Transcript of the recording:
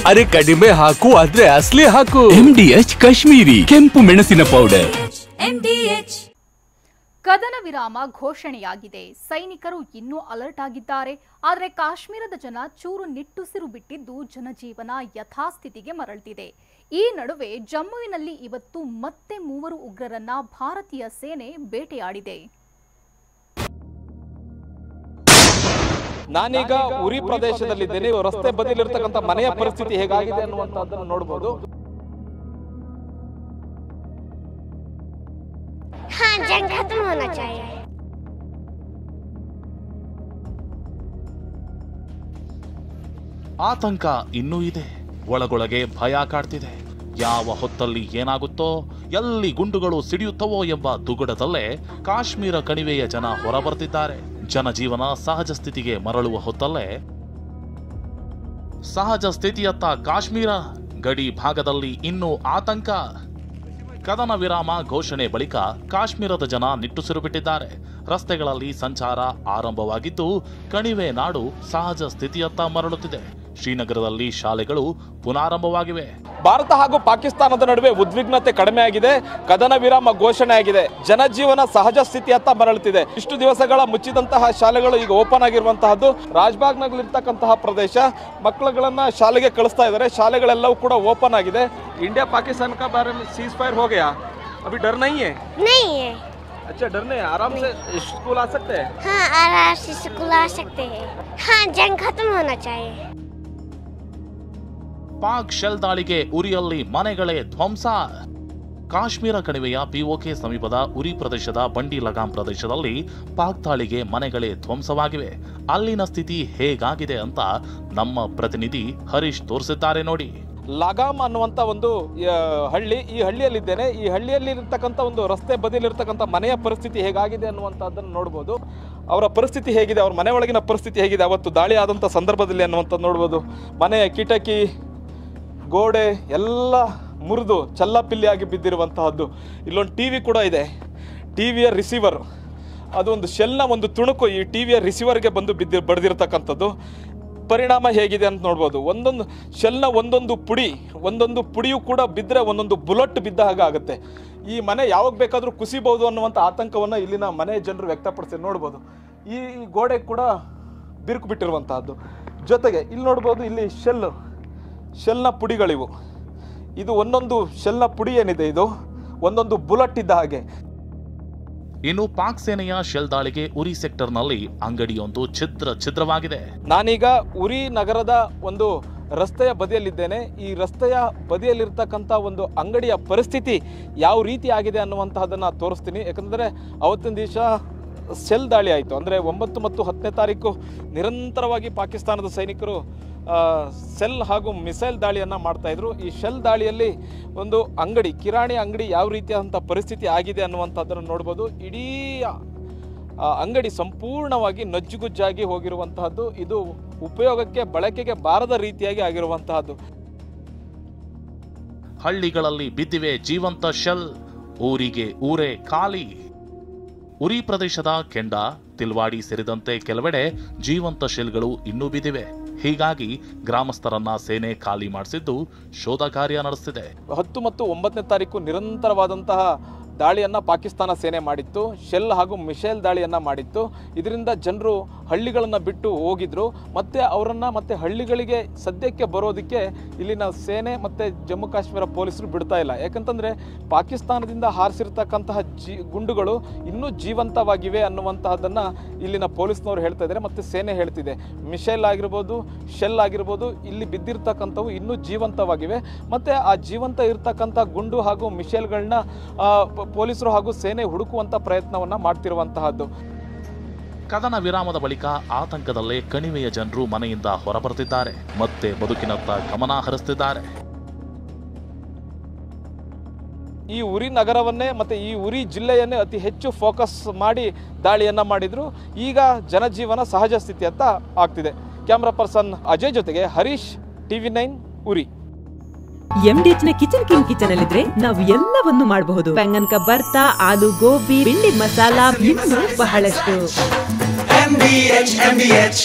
ಅರೆ ಕಡಿಮೆ ಹಾಕು ಆದ್ರೆ ಅಸ್ಲಿ ಹಾಕು. MDH ಕಾಶ್ಮೀರಿ ಕೆಂಪು ಮೆಣಸಿನ ಪೌಡರ್. ಕದನ ವಿರಾಮ ಘೋಷಣೆಯಾಗಿದೆ. ಸೈನಿಕರು ಇನ್ನೂ ಅಲರ್ಟ್ ಆಗಿದ್ದಾರೆ. ಆದರೆ ಕಾಶ್ಮೀರದ ಜನ ಚೂರು ನಿಟ್ಟುಸಿರು ಬಿಟ್ಟಿದ್ದು ಜನಜೀವನ ಯಥಾಸ್ಥಿತಿಗೆ ಮರಳುತ್ತಿದೆ. ಈ ನಡುವೆ ಜಮ್ಮುವಿನಲ್ಲಿ ಇವತ್ತು ಮತ್ತೆ 3 ಉಗ್ರರನ್ನ ಭಾರತೀಯ ಸೇನೆ ಬೇಟೆಯಾಡಿದೆ. ನಾನೀಗ ಉರಿ ಪ್ರದೇಶದಲ್ಲಿದ್ದೇನೆ. ರಸ್ತೆ ಬದಿಯಲ್ಲಿರ್ತಕ್ಕಂಥ ಮನೆಯ ಪರಿಸ್ಥಿತಿ ಹೇಗಾಗಿದೆ ಅನ್ನುವಂಥದ್ದನ್ನು ನೋಡಬಹುದು. जंग खत्म होना चाहिए. ಆತಂಕ ಇನ್ನೂ ಇದೆ. ಒಳಗೊಳಗೆ ಭಯ ಕಾಡ್ತಿದೆ. ಯಾವ ಹೊತ್ತಲ್ಲಿ ಏನಾಗುತ್ತೋ, ಎಲ್ಲಿ ಗುಂಡುಗಳು ಸಿಡಿಯುತ್ತವೋ ಎಂಬ ದುಗುಡದಲ್ಲೇ ಕಾಶ್ಮೀರ ಕಣಿವೆಯ ಜನ ಹೊರಬರ್ತಿದ್ದಾರೆ. ಜನಜೀವನ ಸಹಜ ಸ್ಥಿತಿಗೆ ಮರಳುವ ಹೊತ್ತಲ್ಲೇ ಸಹಜ ಸ್ಥಿತಿಯತ್ತ ಕಾಶ್ಮೀರ ಗಡಿ ಭಾಗದಲ್ಲಿ ಇನ್ನೂ ಆತಂಕ. ಕದನ ವಿರಾಮ ಘೋಷಣೆ ಬಳಿಕ ಕಾಶ್ಮೀರದ ಜನ ನಿಟ್ಟುಸಿರು ಬಿಟ್ಟಿದ್ದಾರೆ. ರಸ್ತೆಗಳಲ್ಲಿ ಸಂಚಾರ ಆರಂಭವಾಗಿದ್ದು ಕಣಿವೆ ನಾಡು ಸಹಜ ಸ್ಥಿತಿಯತ್ತ ಮರಳುತ್ತಿದೆ. ಶ್ರೀನಗರದಲ್ಲಿ ಶಾಲೆಗಳು ಪುನಾರಂಭವಾಗಿವೆ. ಭಾರತ ಹಾಗೂ ಪಾಕಿಸ್ತಾನದ ನಡುವೆ ಉದ್ವಿಗ್ನತೆ ಕಡಿಮೆ ಆಗಿದೆ. ಕದನ ವಿರಾಮ ಘೋಷಣೆ ಆಗಿದೆ. ಜನಜೀವನ ಸಹಜ ಸ್ಥಿತಿಯತ್ತ ಮರಳುತ್ತಿದೆ. ಇಷ್ಟು ದಿವಸಗಳ ಮುಚ್ಚಿದಂತಹ ಶಾಲೆಗಳು ಈಗ ಓಪನ್ ಆಗಿರುವಂತಹದ್ದು. ರಾಜ್ಬಾಗ್ನಲ್ಲಿರ್ತಕ್ಕಂತಹ ಪ್ರದೇಶ ಮಕ್ಕಳುಗಳನ್ನ ಶಾಲೆಗೆ ಕಳಿಸ್ತಾ ಇದ್ದಾರೆ. ಶಾಲೆಗಳೆಲ್ಲವೂ ಕೂಡ ಓಪನ್ ಆಗಿದೆ. इंडिया पाकिस्तान का बारे में सीज फायर हो गया, अभी डर नहीं है? नहीं है. अच्छा डर नहीं, आराम से स्कूल आ सकते हैं? हाँ आराम से स्कूल आ सकते हैं. हाँ जंग खत्म होना चाहिए. ಪಾಕ್ ಶೆಲ್ ದಾಳಿಗೆ ಉರಿಯಲ್ಲಿ ಮನೆಗಳೇ ಧ್ವಂಸ. ಕಾಶ್ಮೀರ ಕಣಿವೆಯ ಪಿಒಕೆ ಸಮೀಪದ ಉರಿ ಪ್ರದೇಶದ ಬಂಡಿ ಲಗಾಂ ಪ್ರದೇಶದಲ್ಲಿ ಪಾಕ್ ದಾಳಿಗೆ ಮನೆಗಳೇ ಧ್ವಂಸವಾಗಿವೆ. ಅಲ್ಲಿನ ಸ್ಥಿತಿ ಹೇಗಾಗಿದೆ ಅಂತ ನಮ್ಮ ಪ್ರತಿನಿಧಿ ಹರೀಶ್ ತೋರಿಸಿದ್ದಾರೆ ನೋಡಿ. ಲಗಾಮ್ ಅನ್ನುವಂಥ ಒಂದು ಹಳ್ಳಿ, ಈ ಹಳ್ಳಿಯಲ್ಲಿದ್ದೇನೆ. ಈ ಹಳ್ಳಿಯಲ್ಲಿ ಇರ್ತಕ್ಕಂಥ ಒಂದು ರಸ್ತೆ ಬದಿಯಲ್ಲಿರ್ತಕ್ಕಂಥ ಮನೆಯ ಪರಿಸ್ಥಿತಿ ಹೇಗಾಗಿದೆ ಅನ್ನುವಂಥದ್ದನ್ನು ನೋಡ್ಬೋದು. ಅವರ ಪರಿಸ್ಥಿತಿ ಹೇಗಿದೆ, ಅವ್ರ ಮನೆ ಒಳಗಿನ ಪರಿಸ್ಥಿತಿ ಹೇಗಿದೆ ಅವತ್ತು ದಾಳಿ ಆದಂಥ ಸಂದರ್ಭದಲ್ಲಿ ಅನ್ನುವಂಥದ್ದು ನೋಡ್ಬೋದು. ಮನೆಯ ಕಿಟಕಿ ಗೋಡೆ ಎಲ್ಲ ಮುರಿದು ಚಲ್ಲಾಪಿಲ್ಲಿಯಾಗಿ ಬಿದ್ದಿರುವಂತಹದ್ದು. ಇಲ್ಲೊಂದು ಟಿವಿ ಕೂಡ ಇದೆ. ಟಿವಿಯ ರಿಸೀವರ್, ಅದು ಒಂದು ಶೆಲ್ನ ಒಂದು ತುಣುಕು ಈ ಟಿವಿಯ ರಿಸೀವರ್ಗೆ ಬಂದು ಬಡ್ದಿರ್ತಕ್ಕಂಥದ್ದು. ಪರಿಣಾಮ ಹೇಗಿದೆ ಅಂತ ನೋಡ್ಬೋದು. ಒಂದೊಂದು ಶೆಲ್ನ ಒಂದೊಂದು ಪುಡಿಯೂ ಕೂಡ ಬಿದ್ದರೆ ಒಂದೊಂದು ಬುಲೆಟ್ ಬಿದ್ದ ಹಾಗೆ ಆಗುತ್ತೆ. ಈ ಮನೆ ಯಾವಾಗ ಬೇಕಾದರೂ ಕುಸಿಬಹುದು ಅನ್ನುವಂಥ ಆತಂಕವನ್ನು ಇಲ್ಲಿನ ಮನೆ ಜನರು ವ್ಯಕ್ತಪಡಿಸಿ ನೋಡ್ಬೋದು. ಈ ಗೋಡೆ ಕೂಡ ಬಿರುಕು ಬಿಟ್ಟಿರುವಂತಹದ್ದು. ಜೊತೆಗೆ ಇಲ್ಲಿ ನೋಡ್ಬೋದು, ಇಲ್ಲಿ ಶೆಲ್ನ ಪುಡಿಗಳಿವು. ಇದು ಒಂದೊಂದು ಶೆಲ್ನ ಪುಡಿ ಏನಿದೆ, ಇದು ಒಂದೊಂದು ಬುಲೆಟ್ ಇದ್ದ ಹಾಗೆ. ಇನ್ನು ಪಾಕ್ ಸೇನೆಯ ಶೆಲ್ ದಾಳಿಗೆ ಉರಿ ಸೆಕ್ಟರ್ನಲ್ಲಿ ಅಂಗಡಿಯೊಂದು ಛಿದ್ರವಾಗಿದೆ. ನಾನೀಗ ಉರಿ ನಗರದ ಒಂದು ರಸ್ತೆಯ ಬದಿಯಲ್ಲಿದ್ದೇನೆ. ಈ ರಸ್ತೆಯ ಬದಿಯಲ್ಲಿರ್ತಕ್ಕಂಥ ಒಂದು ಅಂಗಡಿಯ ಪರಿಸ್ಥಿತಿ ಯಾವ ರೀತಿ ಆಗಿದೆ ಅನ್ನುವಂತಹದನ್ನು ತೋರಿಸ್ತೀನಿ. ಯಾಕಂದರೆ ಅವತ್ತಿನ ದಿವಸ ಶೆಲ್ ದಾಳಿ ಆಯಿತು. ಅಂದರೆ 9 ಮತ್ತು 10ನೇ ತಾರೀಕು ನಿರಂತರವಾಗಿ ಪಾಕಿಸ್ತಾನದ ಸೈನಿಕರು ಸೆಲ್ ಹಾಗೂ ಮಿಸೈಲ್ ದಾಳಿಯನ್ನು ಮಾಡ್ತಾಯಿದ್ರು. ಈ ಶೆಲ್ ದಾಳಿಯಲ್ಲಿ ಒಂದು ಅಂಗಡಿ, ಕಿರಾಣಿ ಅಂಗಡಿ ಯಾವ ರೀತಿಯಾದಂಥ ಪರಿಸ್ಥಿತಿ ಆಗಿದೆ ಅನ್ನುವಂಥದ್ದನ್ನು ನೋಡ್ಬೋದು. ಇಡೀ ಅಂಗಡಿ ಸಂಪೂರ್ಣವಾಗಿ ನಜ್ಜುಗುಜ್ಜಾಗಿ ಹೋಗಿರುವಂತಹದ್ದು. ಇದು ಉಪಯೋಗಕ್ಕೆ ಬಳಕೆಗೆ ಬಾರದ ರೀತಿಯಾಗಿ ಆಗಿರುವಂತಹದ್ದು. ಹಳ್ಳಿಗಳಲ್ಲಿ ಬಿದ್ದಿವೆ ಜೀವಂತ ಶೆಲ್, ಊರಿಗೆ ಊರೇ ಖಾಲಿ. ಉರಿ ಪ್ರದೇಶದ ಕೆಂಡ, ತಿಲ್ವಾಡಿ ಸೇರಿದಂತೆ ಕೆಲವೆಡೆ ಜೀವಂತ ಶೆಲ್ಗಳು ಇನ್ನೂ ಬಿದ್ದಿವೆ. ಹೀಗಾಗಿ ಗ್ರಾಮಸ್ಥರನ್ನ ಸೇನೆ ಖಾಲಿ ಮಾಡಿಸಿದ್ದು ಶೋಧ ಕಾರ್ಯ ನಡೆಸಿದೆ. 10 ಮತ್ತು 9ನೇ ತಾರೀಕು ನಿರಂತರವಾದಂತಹ ದಾಳಿಯನ್ನು ಪಾಕಿಸ್ತಾನ ಸೇನೆ ಮಾಡಿತ್ತು. ಶೆಲ್ ಹಾಗೂ ಮಿಸೈಲ್ ದಾಳಿಯನ್ನು ಮಾಡಿತ್ತು. ಇದರಿಂದ ಜನರು ಹಳ್ಳಿಗಳನ್ನು ಬಿಟ್ಟು ಹೋಗಿದ್ರು. ಮತ್ತು ಅವರನ್ನು ಮತ್ತೆ ಹಳ್ಳಿಗಳಿಗೆ ಸದ್ಯಕ್ಕೆ ಬರೋದಕ್ಕೆ ಇಲ್ಲಿನ ಸೇನೆ ಮತ್ತು ಜಮ್ಮು ಕಾಶ್ಮೀರ ಪೊಲೀಸರು ಬಿಡ್ತಾ ಇಲ್ಲ. ಯಾಕಂತಂದರೆ ಪಾಕಿಸ್ತಾನದಿಂದ ಹಾರಿಸಿರ್ತಕ್ಕಂತಹ ಗುಂಡುಗಳು ಇನ್ನೂ ಜೀವಂತವಾಗಿವೆ ಅನ್ನುವಂತಹದ್ದನ್ನು ಇಲ್ಲಿನ ಪೊಲೀಸ್ನವರು ಹೇಳ್ತಾ ಇದ್ದಾರೆ ಮತ್ತು ಸೇನೆ ಹೇಳ್ತಿದೆ. ಮಿಸೈಲ್ ಆಗಿರ್ಬೋದು, ಶೆಲ್ ಆಗಿರ್ಬೋದು, ಇಲ್ಲಿ ಬಿದ್ದಿರ್ತಕ್ಕಂಥವು ಇನ್ನೂ ಜೀವಂತವಾಗಿವೆ. ಮತ್ತು ಆ ಜೀವಂತ ಇರ್ತಕ್ಕಂಥ ಗುಂಡು ಹಾಗೂ ಮಿಸೈಲ್ಗಳನ್ನ ಪೊಲೀಸರು ಹಾಗೂ ಸೇನೆ ಹುಡುಕುವಂಥ ಪ್ರಯತ್ನವನ್ನು ಮಾಡ್ತಿರುವಂತಹದ್ದು. ಕದನ ವಿರಾಮದ ಬಳಿಕ ಆತಂಕದಲ್ಲೇ ಕಣಿವೆಯ ಜನರು ಮನೆಯಿಂದ ಹೊರಬರುತ್ತಿದ್ದಾರೆ. ಮತ್ತೆ ಬದುಕಿನತ್ತ ಗಮನ ಹರಿಸುತ್ತಿದ್ದಾರೆ. ಈ ಉರಿ ನಗರವನ್ನೇ ಮತ್ತು ಈ ಉರಿ ಜಿಲ್ಲೆಯನ್ನೇ ಅತಿ ಹೆಚ್ಚು ಫೋಕಸ್ ಮಾಡಿ ದಾಳಿಯನ್ನು ಮಾಡಿದ್ರು. ಈಗ ಜನಜೀವನ ಸಹಜ ಸ್ಥಿತಿಯತ್ತ ಆಗ್ತಿದೆ. ಕ್ಯಾಮ್ರಾ ಪರ್ಸನ್ ಅಜಯ್ ಜೊತೆಗೆ ಹರೀಶ್, TV9 ಉರಿ. MDH ನ ಕಿಚನ್ ಅಲ್ಲಿದ್ರೆ ನಾವು ಎಲ್ಲವನ್ನು ಮಾಡಬಹುದು. ಬೆಂಗನ್ ಕಾ ಬರ್ತಾ, ಆಲೂ ಗೋಬಿ, ಭಿಂಡಿ ಮಸಾಲಾ, ಇನ್ನೂ ಬಹಳಷ್ಟು. MDH